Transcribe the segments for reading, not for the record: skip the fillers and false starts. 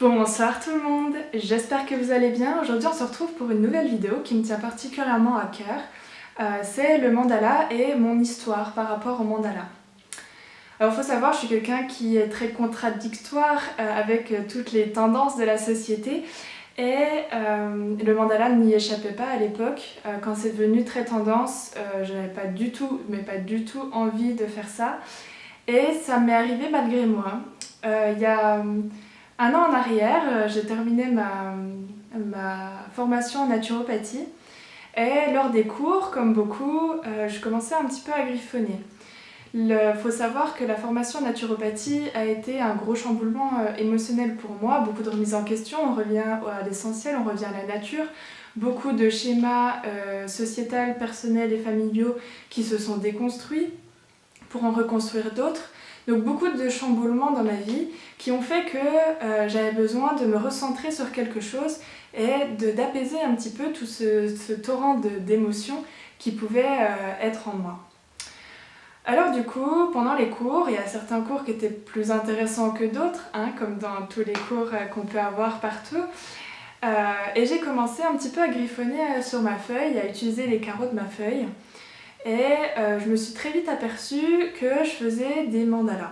Bonsoir tout le monde, j'espère que vous allez bien. Aujourd'hui on se retrouve pour une nouvelle vidéo qui me tient particulièrement à cœur. C'est le mandala et mon histoire par rapport au mandala. Alors il faut savoir, je suis quelqu'un qui est très contradictoire avec toutes les tendances de la société et le mandala n'y échappait pas à l'époque. Quand c'est devenu très tendance, je n'avais pas du tout envie de faire ça et ça m'est arrivé malgré moi. Il y a un an en arrière, j'ai terminé ma formation en naturopathie et lors des cours, comme beaucoup, je commençais un petit peu à griffonner. Il faut savoir que la formation en naturopathie a été un gros chamboulement émotionnel pour moi, beaucoup de remises en question, on revient à l'essentiel, on revient à la nature, beaucoup de schémas sociétals, personnels et familiaux qui se sont déconstruits pour en reconstruire d'autres. Donc beaucoup de chamboulements dans ma vie qui ont fait que j'avais besoin de me recentrer sur quelque chose et d'apaiser un petit peu tout ce torrent d'émotions qui pouvait être en moi. Alors du coup, pendant les cours, il y a certains cours qui étaient plus intéressants que d'autres, comme dans tous les cours qu'on peut avoir partout. Et j'ai commencé un petit peu à griffonner sur ma feuille, à utiliser les carreaux de ma feuille. Et je me suis très vite aperçue que je faisais des mandalas.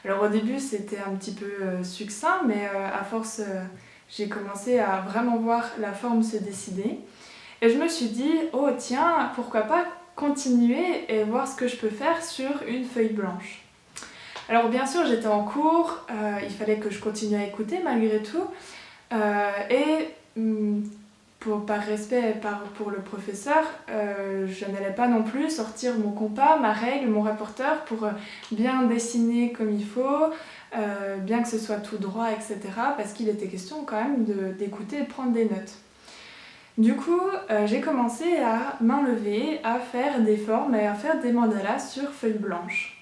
Alors au début c'était un petit peu succinct, mais à force j'ai commencé à vraiment voir la forme se décider. Et je me suis dit, oh tiens, pourquoi pas continuer et voir ce que je peux faire sur une feuille blanche. Alors bien sûr j'étais en cours, il fallait que je continue à écouter malgré tout. Par respect pour le professeur, je n'allais pas non plus sortir mon compas, ma règle, mon rapporteur pour bien dessiner comme il faut, bien que ce soit tout droit, etc. Parce qu'il était question quand même d'écouter et de prendre des notes. Du coup, j'ai commencé à main levée, à faire des formes et à faire des mandalas sur feuille blanche.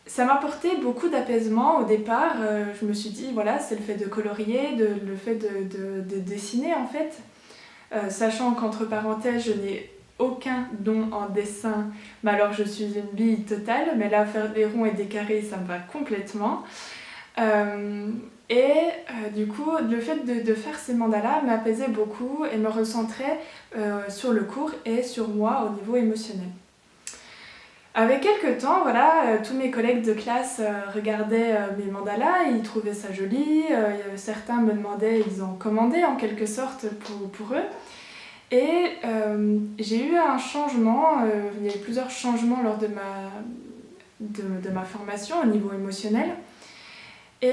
Ça m'apportait beaucoup d'apaisement au départ, je me suis dit voilà, c'est le fait de colorier, le fait de dessiner en fait, sachant qu'entre parenthèses je n'ai aucun don en dessin, mais alors je suis une bille totale, mais là faire des ronds et des carrés ça me va complètement. Du coup le fait de faire ces mandalas m'apaisait beaucoup et me recentrait sur le cours et sur moi au niveau émotionnel. Avec quelques temps, voilà, tous mes collègues de classe regardaient mes mandalas, ils trouvaient ça joli, certains me demandaient, ils en commandaient en quelque sorte pour eux. Et j'ai eu un changement, il y a eu plusieurs changements lors de ma formation au niveau émotionnel. Et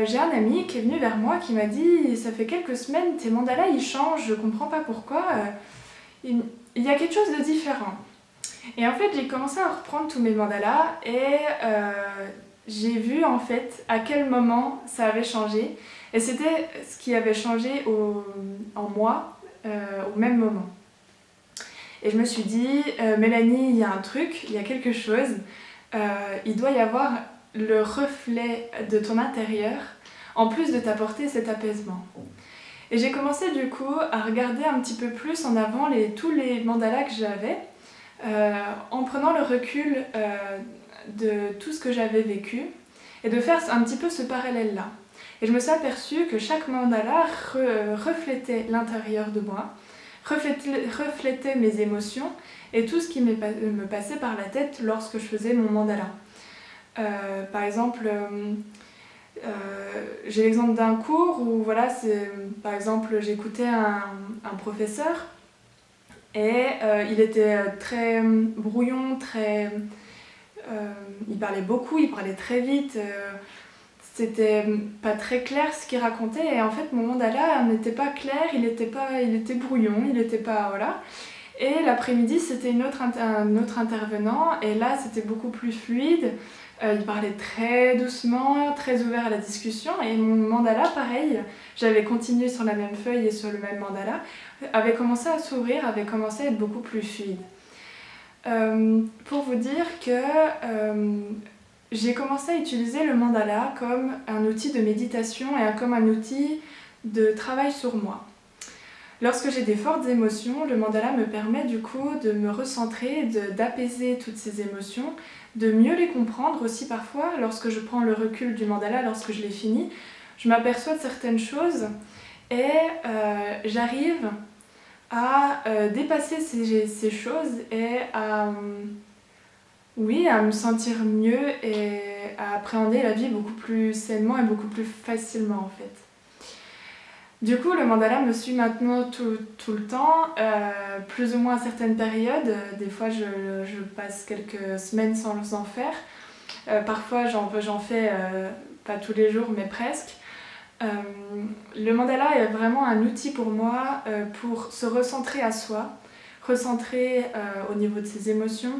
j'ai un ami qui est venu vers moi qui m'a dit « ça fait quelques semaines, tes mandalas ils changent, je comprends pas pourquoi, il y a quelque chose de différent ». Et en fait, j'ai commencé à reprendre tous mes mandalas et j'ai vu en fait à quel moment ça avait changé. Et c'était ce qui avait changé en moi au même moment. Et je me suis dit, Mélanie, il y a un truc, il y a quelque chose, il doit y avoir le reflet de ton intérieur en plus de t'apporter cet apaisement. Et j'ai commencé du coup à regarder un petit peu plus en avant tous les mandalas que j'avais. En prenant le recul de tout ce que j'avais vécu et de faire un petit peu ce parallèle-là. Et je me suis aperçue que chaque mandala reflétait l'intérieur de moi, reflétait mes émotions et tout ce qui me passait par la tête lorsque je faisais mon mandala. Par exemple, j'ai l'exemple d'un cours où voilà, par exemple j'écoutais un professeur. Et il était très brouillon, il parlait beaucoup, il parlait très vite, c'était pas très clair ce qu'il racontait et en fait mon mandala n'était pas clair, il était brouillon, il était pas voilà. Et l'après-midi c'était un autre intervenant et là c'était beaucoup plus fluide, il parlait très doucement, très ouvert à la discussion et mon mandala pareil, j'avais continué sur la même feuille et sur le même mandala, avait commencé à s'ouvrir, avait commencé à être beaucoup plus fluide. Pour vous dire que j'ai commencé à utiliser le mandala comme un outil de méditation et comme un outil de travail sur moi. Lorsque j'ai des fortes émotions, le mandala me permet du coup de me recentrer, d'apaiser toutes ces émotions, de mieux les comprendre aussi parfois. Lorsque je prends le recul du mandala, lorsque je l'ai fini, je m'aperçois de certaines choses et j'arrive à dépasser ces choses et oui, à me sentir mieux et à appréhender la vie beaucoup plus sainement et beaucoup plus facilement en fait. Du coup, le mandala me suit maintenant tout le temps, plus ou moins à certaines périodes. Des fois, je passe quelques semaines sans en faire. Parfois, j'en fais pas tous les jours, mais presque. Le mandala est vraiment un outil pour moi pour se recentrer à soi, recentrer au niveau de ses émotions,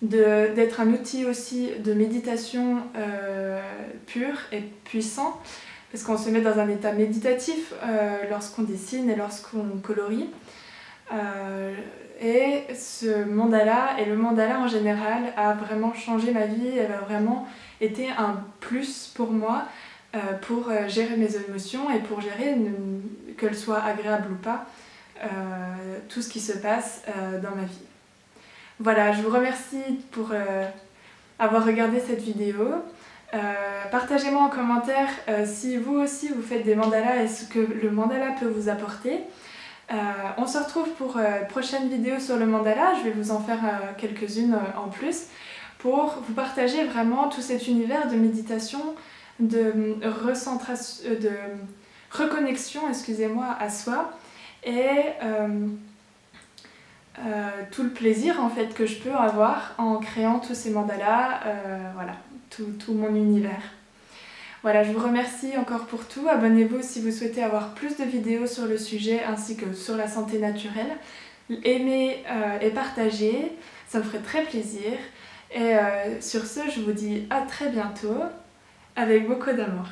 d'être un outil aussi de méditation pur et puissant, parce qu'on se met dans un état méditatif lorsqu'on dessine et lorsqu'on colorie. Et ce mandala, et le mandala en général, a vraiment changé ma vie, elle a vraiment été un plus pour moi pour gérer mes émotions et pour gérer, qu'elles soient agréables ou pas, tout ce qui se passe dans ma vie. Voilà, je vous remercie pour avoir regardé cette vidéo. Partagez-moi en commentaire si vous aussi vous faites des mandalas et ce que le mandala peut vous apporter. On se retrouve pour une prochaine vidéo sur le mandala. Je vais vous en faire quelques-unes en plus pour vous partager vraiment tout cet univers de méditation, de recentration, de reconnexion, excusez-moi, à soi et tout le plaisir en fait que je peux avoir en créant tous ces mandalas, voilà, tout mon univers. Voilà, je vous remercie encore pour tout. Abonnez-vous si vous souhaitez avoir plus de vidéos sur le sujet ainsi que sur la santé naturelle. Aimez et partagez, ça me ferait très plaisir. Et sur ce, je vous dis à très bientôt avec beaucoup d'amour.